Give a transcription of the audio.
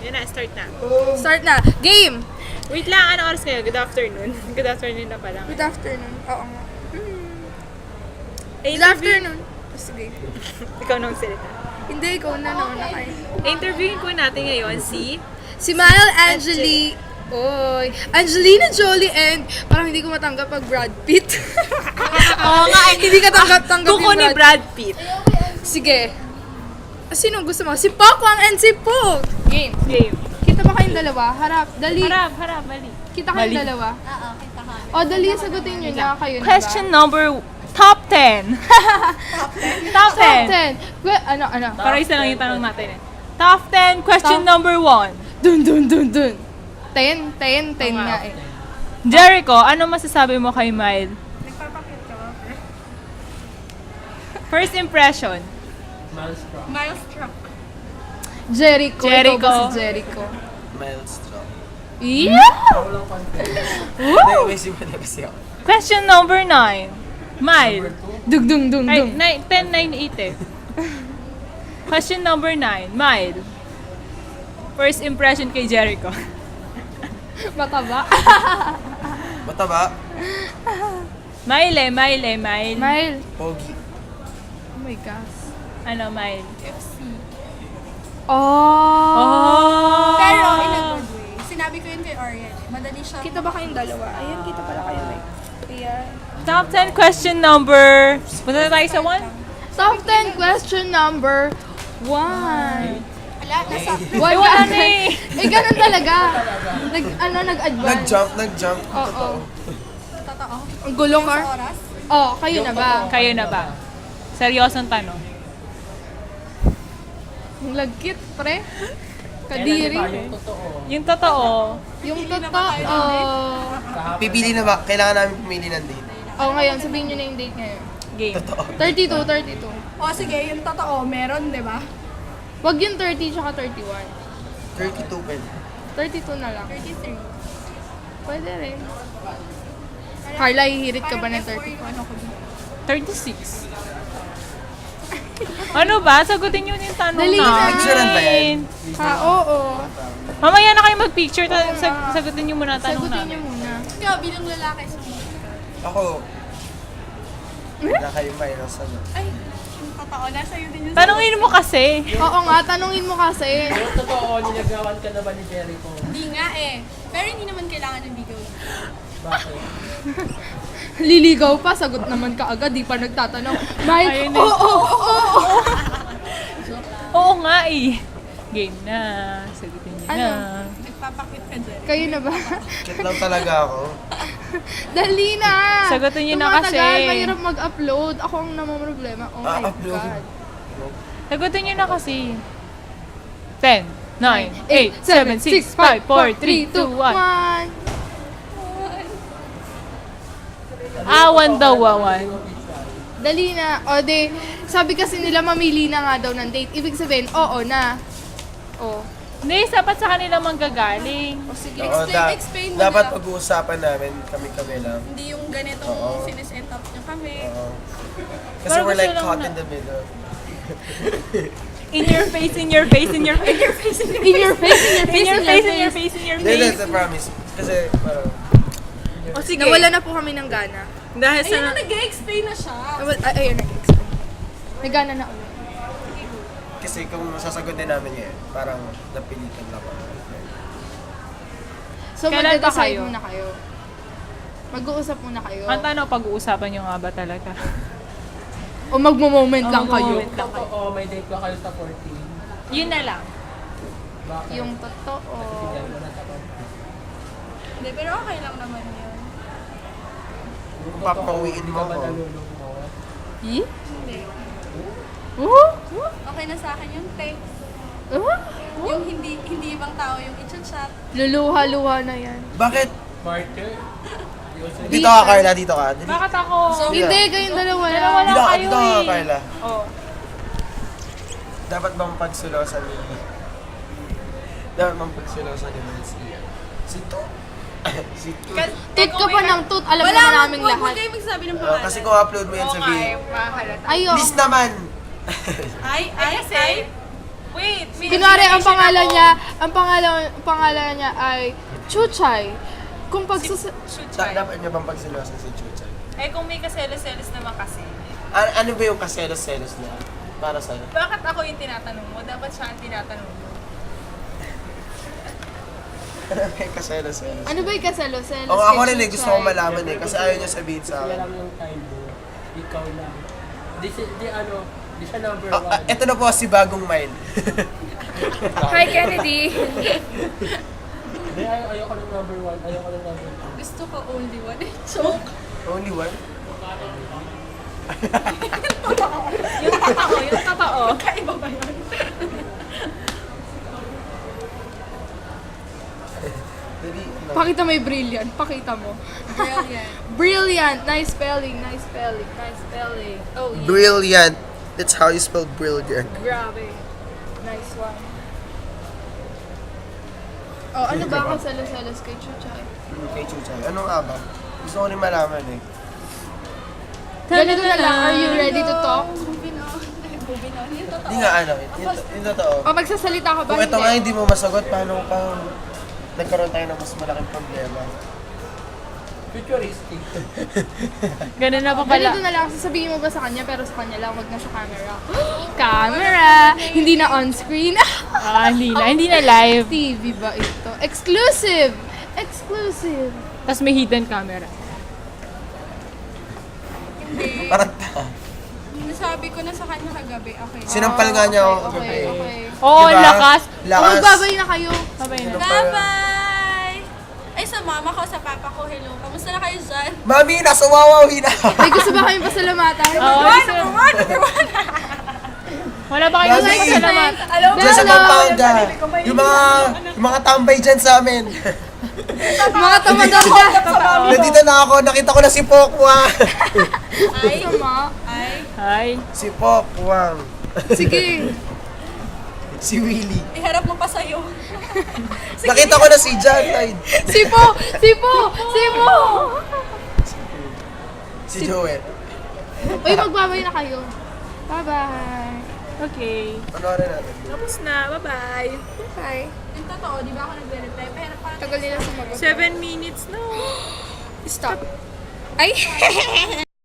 Yun na, start na. Start na. Game! Wait lang, ano oras kayo? Good afternoon. Good afternoon na pala. Good afternoon. Oo nga. Eh, Good afternoon. Sige. Ikaw nung salita. Hindi, ikaw na nauna kayo. Interviewin ko natin ngayon Si Mile Angeli. Oy. Angelina Jolie and parang hindi ko matanggap pag Brad Pitt. Oo nga, Hindi ka tanggap Kuko ni Brad Pitt. Sige. Sino gusto mo? Si Pokwang and si Pug. Game. Game. Kita ba kayong dalawa? Harap. Dali. Harap, mali. Kita kayong Mali. dalawa? Oo, kita ka. O, dali. Sagutin nyo na. Kayo na ba? Question number top 10. Top 10. 10. Ano? Para isa lang yung tanong natin eh. Top 10, question Top- number 1. Dun. 10 nga eh. Jericho, ano masasabi mo kay Mile? Nagpapakit ka ba? First impression. Miles truck. Jericho. Ikaw Jericho. ba si Jericho? Maelstrom. Yeah! Hindi, may siba na kasi ako. Question number 9. Mile. Dung. Ay, 10, 9, 8 eh. Question number 9. Mile. First impression kay Jericho. Mataba. Mataba, Mile. Mile. pogi. Oh my gosh. Ano, Mile? Oh! Pero in a good way. Sinabi ko yun kay Oriel. Madali siya. Kita ba kayong dalawa? Ayan, kita pala kayo. Ayan. Top 10 question number... Punta na tayo sa 1? Top 10 question number 1. Ala, nasa... Wala na eh. Eh, ganun talaga. Nag-advance. Nag-jump. Oo. Totoo. Ang gulong Sa ka. oras. Oh, kayo na ba? Kayo na ba? Seryosong tanong. Ang lagkit, pre. Kadiri. Yung totoo. Yung totoo. Pipili na ba? Kailangan namin pumili ng date. Oh, ngayon, sabihin nyo na yung date ngayon. Game. Totoo. 32. O sige, yung totoo, meron, di ba? Wag yung 30 tsaka 31. 32 pen. 32 na lang. 33. Pwede rin. Carla, hihirit ka ba ng 34? Ano ko ba? 36. Ano ba? Sagutin nyo yung tanong Dali na. Picturean ba yan? Ha, oo. Mamaya na kayo mag-picture. Sagutin nyo muna ang tanong Sagutin namin. nyo muna. Ikaw, bilang lalaki sa Ako. Wala kayo minus ano. Ay, yung totoo, nasa iyo din yung Tanungin mo kasi. Oo nga, tanungin mo kasi. Totoo, nilagawan ka na ba ni Jericho? Hindi nga eh. Pero hindi naman kailangan ng ligaw. Bakit? Liligaw pa, sagot naman ka agad, di pa nagtatanong. Mike, Ayun eh. oo. Oo nga eh. Game na. Sagutin nyo Ano? na. Nagpapakit ka dyan. Kayo na ba? Cute lang talaga ako. Dali na! Sagutin nyo na kasi. Tumatagal, mahirap mag-upload. Ako ang namamroblema. Oh my upload. God. Sagutin nyo na kasi. 10, 9, 8, 7, 6, 5, 4, 3, 2, 1. 1. Awan daw, awan. Dali na. O de, sabi kasi nila mamili na nga daw ng date. Ibig sabihin, oo na. O. Hindi, sapat sa kanila manggagaling. O sige. Oo, Explain mo dapat na. pag-uusapan namin kami lang. Hindi yung ganitong Oo. sineset up nyo kami. Oo. Kasi Parang we're gusto like lang caught na- in the middle. In your face, in your face, in your face, in your face, in In your face, in your face, your face, in your face, in your Hindi, face. that's a promise. Kasi parang, O sige. Nawala na po kami ng gana. Dahil Ayun sa... na, nag-explain na siya. Ayun, nag-explain. May gana na ulit. kasi kung sasagutin namin ngayon, parang napilitan lang ako. So, Kailan pa magde-decide kayo? muna kayo. Mag-uusap muna kayo. Ang tanong, pag-uusapan nyo nga ba talaga? O magmo-moment lang kayo. Mag-moment lang kayo. Totoo, may date ba kayo sa 14? Yun na lang. Bakit? Yung totoo. Bigyan mo na sa 14. Hindi, pero okay lang naman yun. Papauwiin mo Hindi ka ba ako. nalulungkot? Eh? Hindi. Okay na sa akin yung text. Yung hindi ibang tao yung i-chat. Luluha-luha na yan. Bakit? Martyr? Dito ka, Carla, dito ka. Dali. Bakit ako? Hindi, kayong dalawa lang. Dalawa lang Dito ka, kayo dito ka, eh. Carla. Oh. Dapat bang pagsulosan ni... Dapat bang pagsulosan ni Nancy? Si To. Si To. Tut ka pa ng tut. Alam na naming Huwag lahat. kayo magsabi ng Oh, pangalan. kasi kung upload mo yan sa video. Ayo. Please naman! Ay. Wait, may Kunwari, ang explanation pangalan niya ay Chuchay. Kung pagsus... Chuchay. Dapat niya bang pagsilosan si Chuchay? Eh kung may kaselos-selos naman kasi. Ano ba yung kaselos-selos niya? Para sa'yo? Bakit ako yung tinatanong mo? Dapat siya ang tinatanong mo. May kaselos-selos. Ano ba yung kasalo-selos? O ako kay rin eh, gusto Chuchay? ko malaman eh. Kasi ayaw niya sabihin sa Kasi akin. lang yung time mo. Ikaw lang. Di siya number Ah, one. ito na po si Bagong Mile. Hi, Kennedy! Hindi, ayoko ng number one. Ayoko ng number two. Gusto ko only one. Choke. Only one? Yung totoo. Kaiba ba yun? Dali, ano? Pakita mo yung brilliant. Pakita mo. Brilliant. Brilliant! Nice spelling, nice spelling, nice spelling. Oh, yeah. Brilliant. That's how you spell brilliant. Grabe. Nice one. Oh, ano ba ako selos-selos kay Chuchay? Kay Chuchay. Ano nga ba? Gusto ko rin malaman eh. Ganito na lang. Are you ready to talk? Moving on. Moving on. Yung totoo. Hindi nga ano, yung totoo. O magsasalita ka ba? Kung ito nga hindi mo masagot, paano pa nagkaroon tayo ng mas malaking problema? Futuristic. Ganun na pa pala. Ganito na lang. Sasabihin mo ba sa kanya pero sa kanya lang, wag na sa camera. Camera! Hindi na on-screen. Hindi na live. TV ba ito? Exclusive! Exclusive! Tapos may hidden camera. Hindi. Parang ta. Nasabi ko na sa kanya kagabi. Okay. Sinampal nga niya ako Okay, kagabi. okay. Oo, Diba? lakas. O, Lakas. magbabay na kayo. Sabay na. Bye-bye! Ay, sa mama ko, sa papa ko, hello. Kamusta na kayo dyan? Mami, nasa wawawi na. May gusto ba kayong pasalamatan? Oo, wala ba kayong Mami! salamat? Alam mo, Diyan sa Pampanga. Yung mga tambay dyan sa amin. Mga tamadanda. Nandito na ako, nakita ko na si Pokwang. ay, Sama. ay. Hi. Si Pokwang. Sige. Si Willie. Iharap mo pa sa'yo. Nakita ko na si John Lloyd. Sipo! Sipo! Sipo! Si Joel. Uy, magbabay na kayo. Bye-bye. Okay. Ano rin natin? Tapos na. Bye-bye. Bye. Yung totoo, di ba ako nagre-reply? Pero parang Tagal nila sumagot. 7 minutes na. Stop. Ay!